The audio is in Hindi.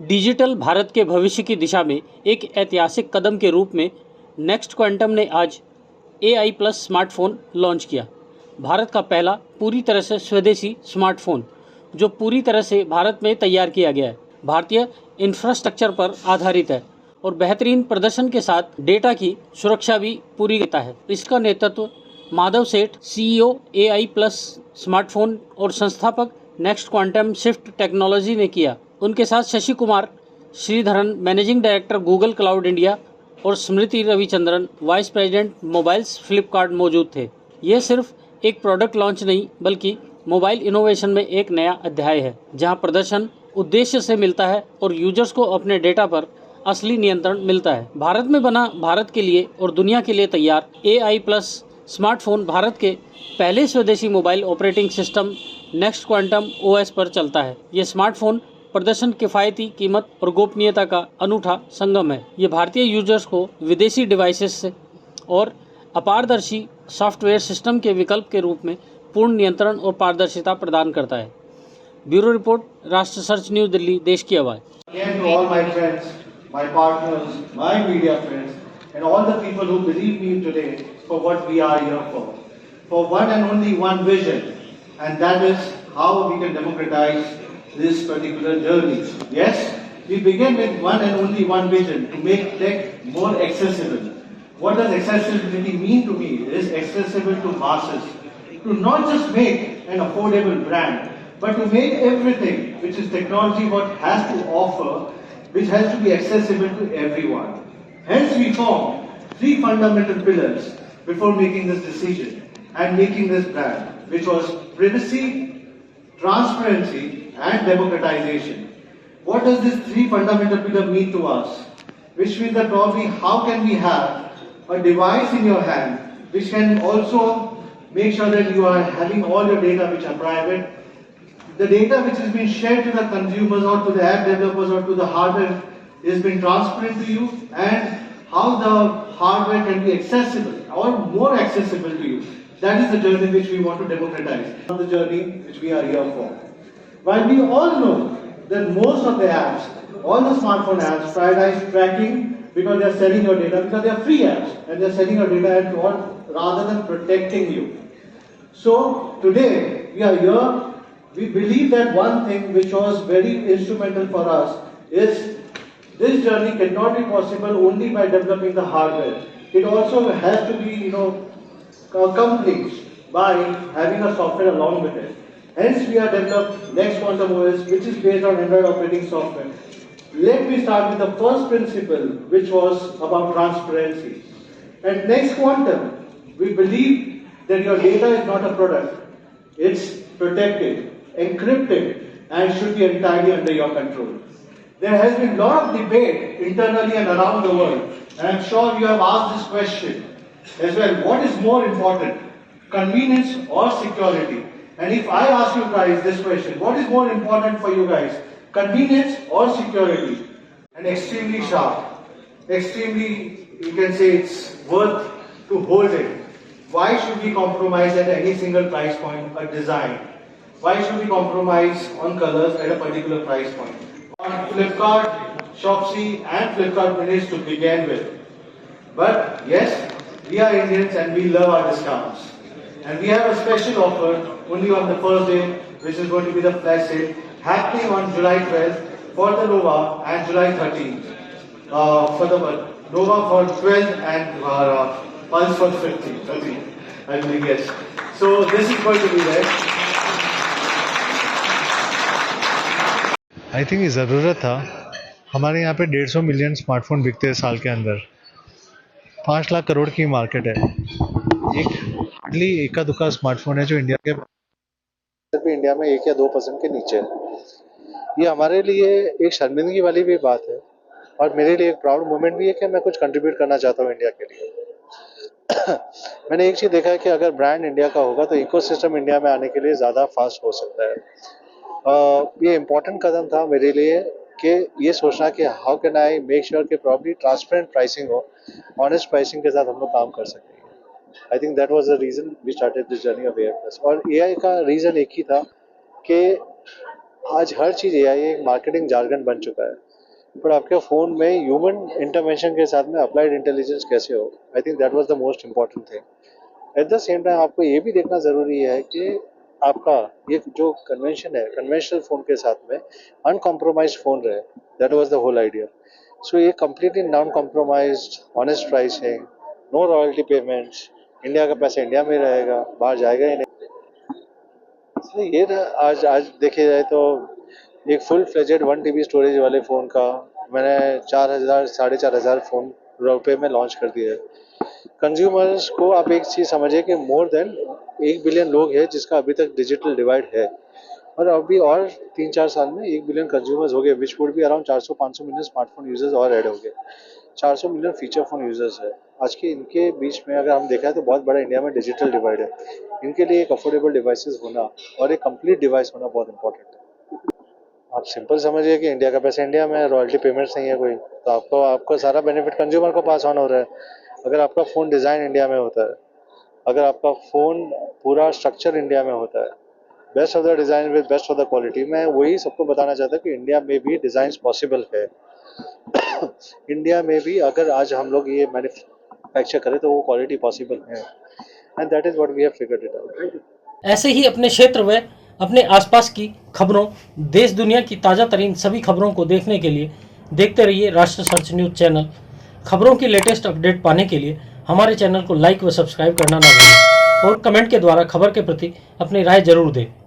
डिजिटल भारत के भविष्य की दिशा में एक ऐतिहासिक कदम के रूप में नेक्स्ट क्वांटम ने आज AI प्लस स्मार्टफोन लॉन्च किया। भारत का पहला पूरी तरह से स्वदेशी स्मार्टफोन जो पूरी तरह से भारत में तैयार किया गया है, भारतीय इंफ्रास्ट्रक्चर पर आधारित है और बेहतरीन प्रदर्शन के साथ डेटा की सुरक्षा भी पूरी करता है। इसका नेतृत्व माधव सेठ, CEO AI प्लस स्मार्टफोन और संस्थापक नेक्स्ट क्वांटम शिफ्ट टेक्नोलॉजी ने किया। उनके साथ Shashi Kumar Sreedharan, managing director Google Cloud India और Smriti Ravichandran, vice president mobiles Flipkart मौजूद थे। यह सिर्फ एक प्रोडक्ट लॉन्च नहीं बल्कि मोबाइल इनोवेशन में एक नया अध्याय है, जहां प्रदर्शन उद्देश्य से मिलता है और यूजर्स को अपने डेटा पर असली नियंत्रण मिलता है। भारत में बना, भारत के लिए और दुनिया के लिए तैयार AI प्लस स्मार्टफोन भारत के पहले स्वदेशी mobile operating system next quantum OS पर चलता है। ये स्मार्टफोन प्रदर्शन, किफ़ायती कीमत और गोपनीयता का अनूठा संगम है। ये भारतीय यूजर्स को विदेशी डिवाइसेस से और अपारदर्शी सॉफ्टवेयर सिस्टम के विकल्प के रूप में पूर्ण नियंत्रण और पारदर्शिता प्रदान करता है। ब्यूरो रिपोर्ट, राष्ट्र सर्च न्यूज़ दिल्ली, देश की आवाज़। Again to all my friends, my partners, my media friends, and all the people who believe me today for what we are here for one and only one vision, and that is how we can democratize this particular journey. Yes, we begin with one and only one vision to make tech more accessible. What does accessibility mean to me? It is accessible to masses, to not just make an affordable brand, but to make everything which is technology what has to offer, which has to be accessible to everyone. Hence we formed three fundamental pillars before making this decision and making this brand, which was privacy, transparency and democratization. What does this three fundamental pillars mean to us? Which means that probably how can we have a device in your hand which can also make sure that you are having all your data which are private, the data which is being shared to the consumers or to the app developers or to the hardware is being transparent to you, and how the hardware can be accessible or more accessible to you. That is the journey which we want to democratize, the journey which we are here for. While we all know that most of the apps, all the smartphone apps prioritize tracking because they are selling your data, because they are free apps and they are selling your data and all, rather than protecting you. So today we are here. We believe that one thing which was very instrumental for us is this journey cannot be possible only by developing the hardware. It also has to be, accomplished by having a software along with it. Hence, we have developed Next Quantum OS, which is based on Android operating software. Let me start with the first principle, which was about transparency. At Next Quantum, we believe that your data is not a product. It's protected, encrypted, and should be entirely under your control. There has been a lot of debate internally and around the world, and I'm sure you have asked this question as well. What is more important, convenience or security? And if I ask you guys this question, what is more important for you guys, convenience or security? And extremely sharp, extremely, you can say it's worth to hold it. Why should we compromise at any single price point a design? Why should we compromise on colors at a particular price point? On Flipkart, Shopsy and Flipkart Minutes to begin with. But yes, we are Indians and we love our discounts. And we have a special offer only on the first day, which is going to be the flash sale, happening on July 12th for the Nova and July 13th for the Nova for 12 and Pulse for 13, I will guess. So this is going to be there. I think ज़रूरत था। हमारे यहाँ पे 150 मिलियन स्मार्टफोन बिकते हैं साल के अंदर। 5 लाख करोड़ की मार्केट है। एक हार्डली एका दुक्का स्मार्टफोन है जो इंडिया में 1 या 2% के नीचे है। ये हमारे लिए एक शर्मिंदगी वाली भी बात है और मेरे लिए एक प्राउड मोमेंट भी है कि मैं कुछ कंट्रीब्यूट करना चाहता हूँ इंडिया के लिए। मैंने एक चीज़ देखा है कि अगर ब्रांड इंडिया का होगा तो इकोसिस्टम इंडिया में आने के लिए ज़्यादा फास्ट हो सकता है। ये इम्पोर्टेंट कदम था मेरे लिए कि ये सोचना कि how can I make sure कि प्रॉब्ली ट्रांसपेरेंट प्राइसिंग हो, ऑनेस्ट प्राइसिंग के साथ हम लोग काम कर सकें। I think that was the reason we started this journey of AI plus. और AI का रीज़न एक ही था कि आज हर चीज़ AI एक मार्केटिंग जार्गन बन चुका है। पर आपके फ़ोन में ह्यूमन इंटरवेंशन के साथ में अप्लाइड इंटेलिजेंस कैसे हो, आई think that was the most important thing. At the same time आपको ये भी देखना ज़रूरी है कि आपका ये जो कन्वेंशन है, कन्वेंशनल फ़ोन के साथ में अनकॉम्प्रोमाइज्ड फ़ोन रहे, that was the whole idea. So ये completely non compromised, honest pricing, no royalty payments, India का पैसा इंडिया में रहेगा, बाहर जाएगा ही नहीं। इसलिए ये आज आज देखे जाए तो एक फुल फ्लेजेड 1 TB स्टोरेज वाले फ़ोन का मैंने 4,000 4,500 फ़ोन रुपये में लॉन्च कर दिया है। कंज्यूमर्स को आप एक चीज़ समझिए कि मोर देन 1 बिलियन लोग हैं जिसका अभी तक डिजिटल डिवाइड है, और अभी और 3-4 साल में 1 बिलियन कंज्यूमर्स हो गए, विच वुड भी अराउंड 400-500 मिलियन स्मार्टफोन यूजर्स और ऐड हो गए। 400 मिलियन फीचर फोन यूजर्स है। आज के इनके बीच में अगर हम देखा तो बहुत बड़ा इंडिया में डिजिटल डिवाइड है। इनके लिए एक अफोर्डेबल डिवाइसेस होना और एक कंप्लीट डिवाइस होना बहुत इंपॉर्टेंट है। आप सिंपल समझिए कि इंडिया का पैसा इंडिया में है, रॉयल्टी पेमेंट्स नहीं है कोई, तो आपको सारा बेनिफिट कंज्यूमर को पास ऑन हो रहा है। अगर आपका फ़ोन डिज़ाइन इंडिया में होता है, अगर आपका फ़ोन पूरा स्ट्रक्चर इंडिया में होता है, best of the design with best of the quality, मैं वही सबको बताना चाहता हूँ कि इंडिया में भी डिज़ाइन पॉसिबल है। इंडिया में भी अगर आज हम लोग ये मैन्युफैक्चर करें तो वो क्वालिटी पॉसिबल है, and that is what we have figured it out. ऐसे ही अपने क्षेत्र व अपने आसपास की खबरों, देश दुनिया की ताज़ा तरीन सभी खबरों को देखने के लिए देखते रहिए राष्ट्र सर्च न्यूज़ चैनल। खबरों की लेटेस्ट अपडेट पाने के लिए हमारे चैनल को लाइक व सब्सक्राइब करना ना भूलें और कमेंट के द्वारा खबर के प्रति अपनी राय जरूर दें।